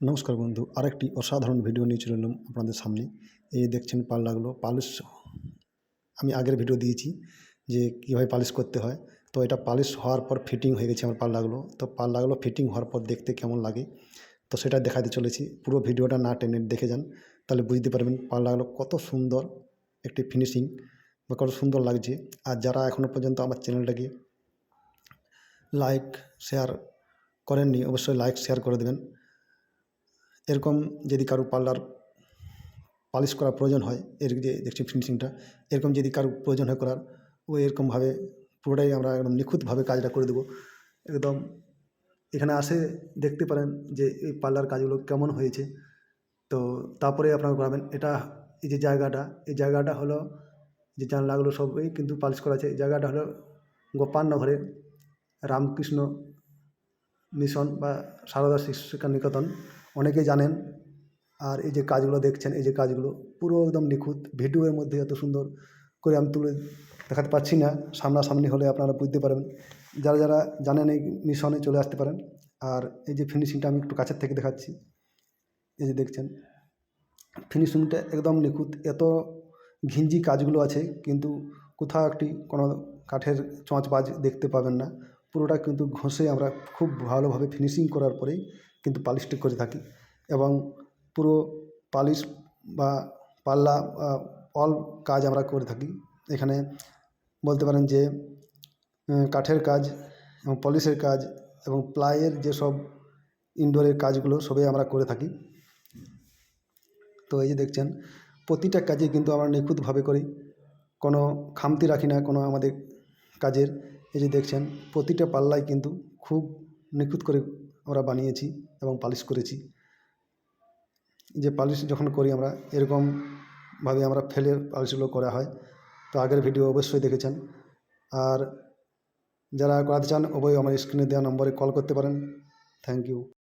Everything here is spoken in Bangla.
নমস্কার বন্ধু, আরেকটি অসাধারণ ভিডিও নিয়ে চলে এলাম আপনাদের সামনে। এই দেখছেন পাল্লাগুলো পালিশ। আমি আগের ভিডিও দিয়েছি যে কীভাবে পালিশ করতে হয়। তো এটা পালিশ হওয়ার পর ফিটিং হয়ে গেছে আমার পাল্লাগুলো। তো পাল্লাগুলো ফিটিং হওয়ার পর দেখতে কেমন লাগে তো সেটা দেখাতে চলেছি। পুরো ভিডিওটা না টেনে দেখে যান, তাহলে বুঝতে পারবেন পাল্লাগুলো কত সুন্দর একটি ফিনিশিং বা কত সুন্দর লাগছে। আর যারা এখনও পর্যন্ত আমার চ্যানেলটাকে লাইক শেয়ার করেননি, অবশ্যই লাইক শেয়ার করে দেবেন। এরকম যদি কারো পাল্লার পালিশ করার প্রয়োজন হয়, এর যে দেখছি ফিনিশিংটা, এরকম যদি কারো প্রয়োজন হয় করার, ও এরকমভাবে পুরোটাই আমরা একদম নিখুঁতভাবে কাজটা করে দেবো। একদম এখানে আসে দেখতে পারেন যে এই পাল্লার কাজগুলো কেমন হয়েছে। তো তারপরে আপনারা করাবেন। এটা এই যে জায়গাটা, এই জায়গাটা হলো যে জানলাগুলো সবই কিন্তু পালিশ করা আছে। এই জায়গাটা হলো গোপালনগরের রামকৃষ্ণ মিশন বা সারদা শিক্ষা নিকেতন, অনেকেই জানেন। আর এই যে কাজগুলো দেখছেন, এই যে কাজগুলো পুরো একদম নিখুঁত। ভিডিওর মধ্যে এত সুন্দর করে আমি তুলে দেখাতে পারছি না, সামনাসামনি হলে আপনারা বুঝতে পারবেন। যারা যারা জানেন এই মিশনে চলে আসতে পারেন। আর এই যে ফিনিশিংটা আমি একটু কাছের থেকে দেখাচ্ছি, এই যে দেখছেন ফিনিশিংটা একদম নিখুঁত। এত ঘিঞ্জি কাজগুলো আছে, কিন্তু কোথাও একটি কোনো কাঠের চোঁচবাজ দেখতে পাবেন না। পুরোটা কিন্তু ঘষে আমরা খুব ভালোভাবে ফিনিশিং করার পরেই কিন্তু পালিশটি করে থাকি। এবং পুরো পালিশ বা পাল্লা অল কাজ আমরা করে থাকি। এখানে বলতে পারেন যে কাঠের কাজ এবং পলিশের কাজ এবং প্লাইয়ের যেসব ইনডোরের কাজগুলো সবই আমরা করে থাকি। তো এই যে দেখছেন প্রতিটা কাজে কিন্তু আমরা নিখুঁতভাবে করি, কোনো খামতি রাখি না কোনো আমাদের কাজের। এই যে দেখছেন প্রতিটা পাল্লাই কিন্তু খুব নিখুঁত করে আমরা বানিয়েছি এবং পালিশ করেছি। যে পালিশ যখন করি আমরা এরকমভাবে আমরা ফেলে পালিশগুলো করা হয়। তো আগের ভিডিও অবশ্যই দেখেছেন। আর যারা করাতে চান অবশ্যই আমার স্ক্রিনে দেওয়া নম্বরে কল করতে পারেন। Thank you.